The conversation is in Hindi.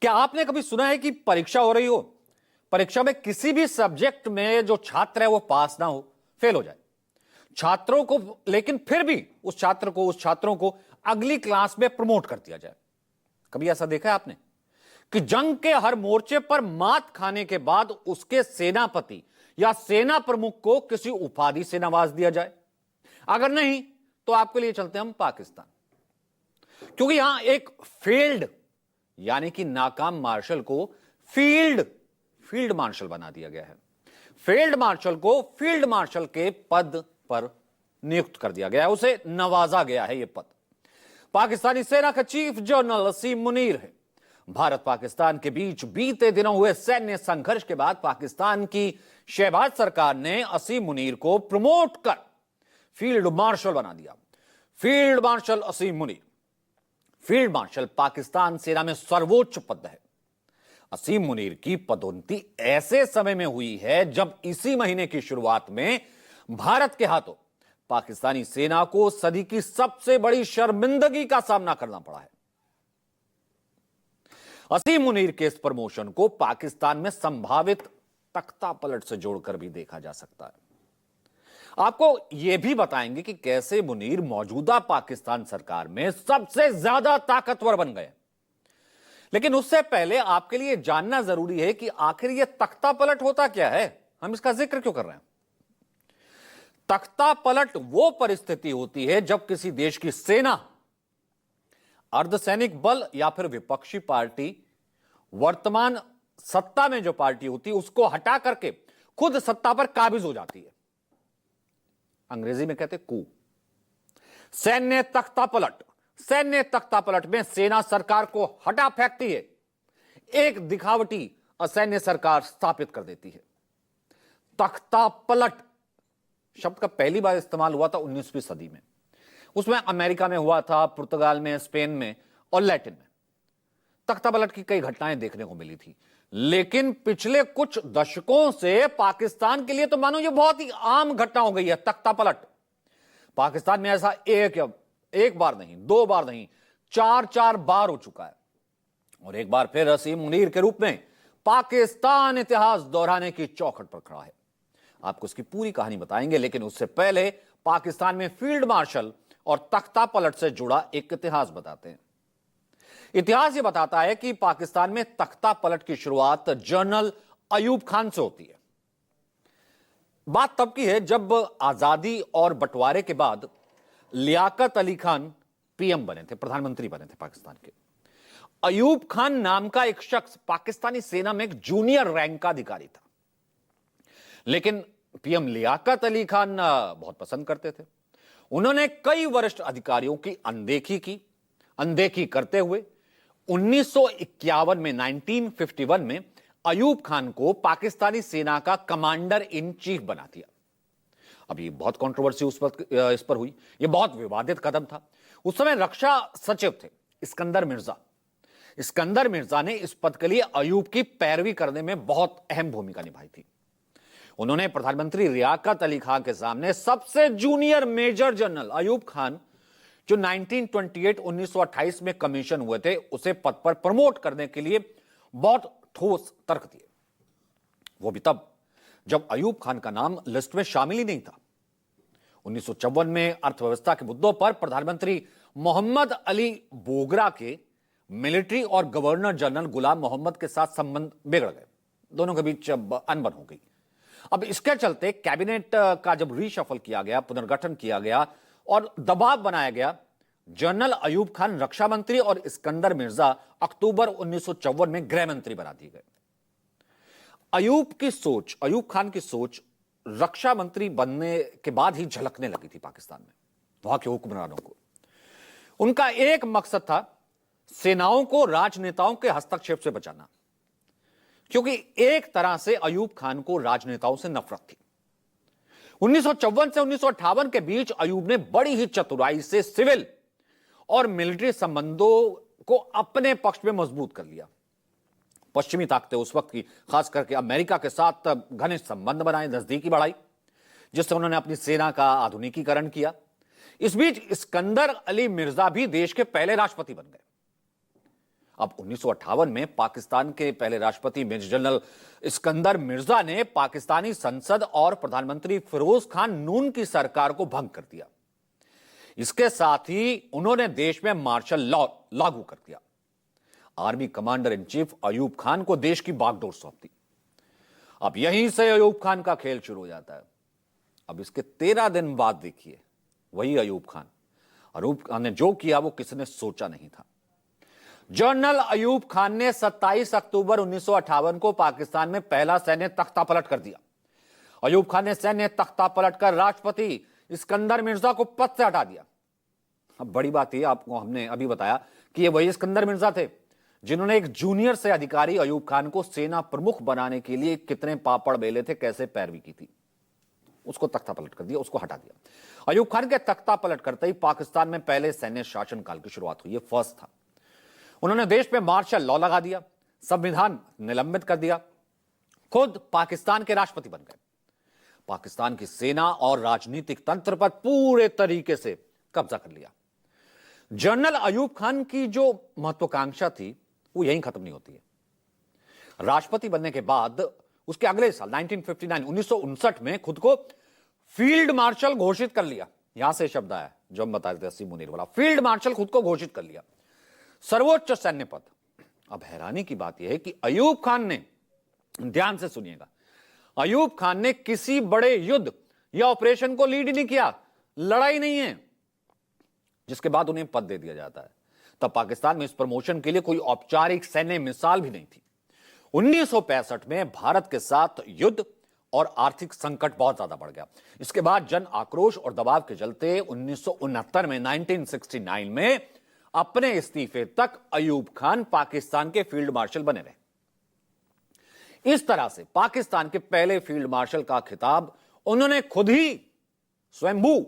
क्या आपने कभी सुना है कि परीक्षा हो रही हो, परीक्षा में किसी भी सब्जेक्ट में जो छात्र है वो पास ना हो, फेल हो जाए, छात्रों को, लेकिन फिर भी उस छात्र को, उस छात्रों को अगली क्लास में प्रमोट कर दिया जाए? कभी ऐसा देखा है आपने कि जंग के हर मोर्चे पर मात खाने के बाद उसके सेनापति या सेना प्रमुख को किसी उपाधि से नवाज दिया जाए? अगर नहीं तो आपके लिए चलते हम पाकिस्तान, क्योंकि यहां एक फेल्ड यानी कि नाकाम मार्शल को फील्ड मार्शल बना दिया गया है। फील्ड मार्शल को फील्ड मार्शल के पद पर नियुक्त कर दिया गया है, उसे नवाजा गया है। यह पद पाकिस्तानी सेना का चीफ जनरल असीम मुनीर है। भारत पाकिस्तान के बीच बीते दिनों हुए सैन्य संघर्ष के बाद पाकिस्तान की शहबाज सरकार ने असीम मुनीर को प्रमोट कर फील्ड मार्शल बना दिया। फील्ड मार्शल असीम मुनीर। फील्ड मार्शल पाकिस्तान सेना में सर्वोच्च पद है। असीम मुनीर की पदोन्नति ऐसे समय में हुई है जब इसी महीने की शुरुआत में भारत के हाथों पाकिस्तानी सेना को सदी की सबसे बड़ी शर्मिंदगी का सामना करना पड़ा है। असीम मुनीर के इस प्रमोशन को पाकिस्तान में संभावित तख्ता पलट से जोड़कर भी देखा जा सकता है। आपको यह भी बताएंगे कि कैसे मुनीर मौजूदा पाकिस्तान सरकार में सबसे ज्यादा ताकतवर बन गए। लेकिन उससे पहले आपके लिए जानना जरूरी है कि आखिर यह तख्ता पलट होता क्या है, हम इसका जिक्र क्यों कर रहे हैं। तख्ता पलट वो परिस्थिति होती है जब किसी देश की सेना, अर्धसैनिक बल या फिर विपक्षी पार्टी, वर्तमान सत्ता में जो पार्टी होती है उसको हटा करके खुद सत्ता पर काबिज हो जाती है। अंग्रेजी में कहते कू। सैन्य तख्ता पलट। सैन्य तख्ता पलट में सेना सरकार को हटा फेंकती है, एक दिखावटी असैन्य सरकार स्थापित कर देती है। तख्ता पलट शब्द का पहली बार इस्तेमाल हुआ था 19वीं सदी में। उसमें अमेरिका में हुआ था, पुर्तगाल में, स्पेन में और लैटिन में। तख्ता पलट की कई घटनाएं देखने को मिली थी, लेकिन पिछले कुछ दशकों से पाकिस्तान के लिए तो मानो ये बहुत ही आम घटना हो गई है तख्ता पलट। पाकिस्तान में ऐसा एक बार नहीं, दो बार नहीं, चार बार हो चुका है। और एक बार फिर असीम मुनीर के रूप में पाकिस्तान इतिहास दोहराने की चौखट पर खड़ा है। आपको इसकी पूरी कहानी बताएंगे, लेकिन उससे पहले पाकिस्तान में फील्ड मार्शल और तख्ता पलट से जुड़ा एक इतिहास बताते हैं। इतिहास यह बताता है कि पाकिस्तान में तख्ता पलट की शुरुआत जनरल अयूब खान से होती है। बात तब की है जब आजादी और बंटवारे के बाद लियाकत अली खान पीएम बने थे, प्रधानमंत्री बने थे पाकिस्तान के। अयूब खान नाम का एक शख्स पाकिस्तानी सेना में एक जूनियर रैंक का अधिकारी था, लेकिन पीएम लियाकत अली खान बहुत पसंद करते थे। उन्होंने कई वरिष्ठ अधिकारियों की अनदेखी करते हुए 1951 में 1951 में अयूब खान को पाकिस्तानी सेना का कमांडर इन चीफ बना दिया। अब ये बहुत कंट्रोवर्सी इस पर हुई, ये बहुत विवादित कदम था। उस समय रक्षा सचिव थे इस्कंदर मिर्जा। इस्कंदर मिर्जा ने इस पद के लिए अयूब की पैरवी करने में बहुत अहम भूमिका निभाई थी। उन्होंने प्रधानमंत्री लियाकत अली खान के सामने सबसे junior major general Ayub Khan, जो 1928 में कमीशन हुए थे, उसे पद पर प्रमोट करने के लिए बहुत ठोस तर्क दिए। वो भी तब जब अयूब खान का नाम लिस्ट में शामिल ही नहीं था। 1954 में अर्थव्यवस्था के मुद्दों पर प्रधानमंत्री मोहम्मद अली बोगरा के मिलिट्री और गवर्नर जनरल गुलाम मोहम्मद के साथ संबंध बिगड़ गए, दोनों के बीच अनबन हो गई। अब इसके चलते कैबिनेट का जब रीशफल किया गया, पुनर्गठन किया गया और दबाव बनाया गया, जनरल अयूब खान रक्षा मंत्री और इस्कंदर मिर्जा अक्टूबर 1954 में गृह मंत्री बना दिए गए। अयूब खान की सोच रक्षा मंत्री बनने के बाद ही झलकने लगी थी पाकिस्तान में, वहां के हुक्मरानों को। उनका एक मकसद था सेनाओं को राजनेताओं के हस्तक्षेप से बचाना, क्योंकि एक तरह से अयूब खान को राजनेताओं से नफरत थी। 1954 से 1958 के बीच अयूब ने बड़ी ही चतुराई से सिविल और मिलिट्री संबंधों को अपने पक्ष में मजबूत कर लिया। पश्चिमी ताकतें उस वक्त की, खास करके अमेरिका के साथ घनिष्ठ संबंध बनाए, नजदीकी बढ़ाई, जिससे उन्होंने अपनी सेना का आधुनिकीकरण किया। इस बीच इस्कंदर अली मिर्जा भी देश के पहले राष्ट्रपति बन गए। अब 1958 में पाकिस्तान के पहले राष्ट्रपति मेजर जनरल इस्कंदर मिर्जा ने पाकिस्तानी संसद और प्रधानमंत्री फिरोज खान नून की सरकार को भंग कर दिया। इसके साथ ही उन्होंने देश में मार्शल लॉ लागू कर दिया। Army commander in chief Ayub Khan को देश की बागडोर सौंप दी। अब यहीं से अयूब खान का खेल शुरू हो जाता है। अब इसके 13 दिन बाद देखिए वही अयूब खान ने जो किया वो किसी ने सोचा नहीं था। जनरल अयूब खान ने 27 अक्टूबर 1958 को पाकिस्तान में पहला सैन्य तख्तापलट कर दिया। अयूब खान ने सैन्य तख्तापलट कर राष्ट्रपति इस्कंदर मिर्जा को पद से हटा दिया। अब बड़ी बात यह, आपको हमने अभी बताया कि ये वही इस्कंदर मिर्जा थे जिन्होंने एक जूनियर से अधिकारी अयूब खान को सेना प्रमुख बनाने के लिए कितने पापड़ बेले थे, कैसे पैरवी की थी। उसको तख्ता पलट कर दिया, उसको हटा दिया। अयूब खान के तख्ता पलट करते ही पाकिस्तान में पहले सैन्य शासनकाल की शुरुआत हुई। ये फर्स्ट था। उन्होंने देश में मार्शल लॉ लगा दिया, संविधान निलंबित कर दिया, खुद पाकिस्तान के राष्ट्रपति बन गए। पाकिस्तान की सेना और राजनीतिक तंत्र पर पूरे तरीके से कब्जा कर लिया। जनरल अयूब खान की जो महत्वाकांक्षा थी वो यहीं खत्म नहीं होती है। राष्ट्रपति बनने के बाद उसके अगले साल 1959 में खुद को फील्ड मार्शल घोषित कर लिया। यहां से शब्द आया जो हम बता रहे थे अस्सी मुनीर वाला, फील्ड मार्शल खुद को घोषित कर लिया, सर्वोच्च सैन्य पद। अब हैरानी की बात यह है कि अयूब खान ने, ध्यान से सुनिएगा, अयूब खान ने किसी बड़े युद्ध या ऑपरेशन को लीड नहीं किया, लड़ाई नहीं है, जिसके बाद उन्हें पद दे दिया जाता है। तब पाकिस्तान में इस प्रमोशन के लिए कोई औपचारिक सैन्य मिसाल भी नहीं थी। 1965 में भारत के साथ युद्ध और आर्थिक संकट बहुत ज्यादा बढ़ गया। इसके बाद जन आक्रोश और दबाव के चलते 1969 में 1969 में अपने इस्तीफे तक अयूब खान पाकिस्तान के फील्ड मार्शल बने रहे। इस तरह से पाकिस्तान के पहले फील्ड मार्शल का खिताब उन्होंने खुद ही स्वयंभू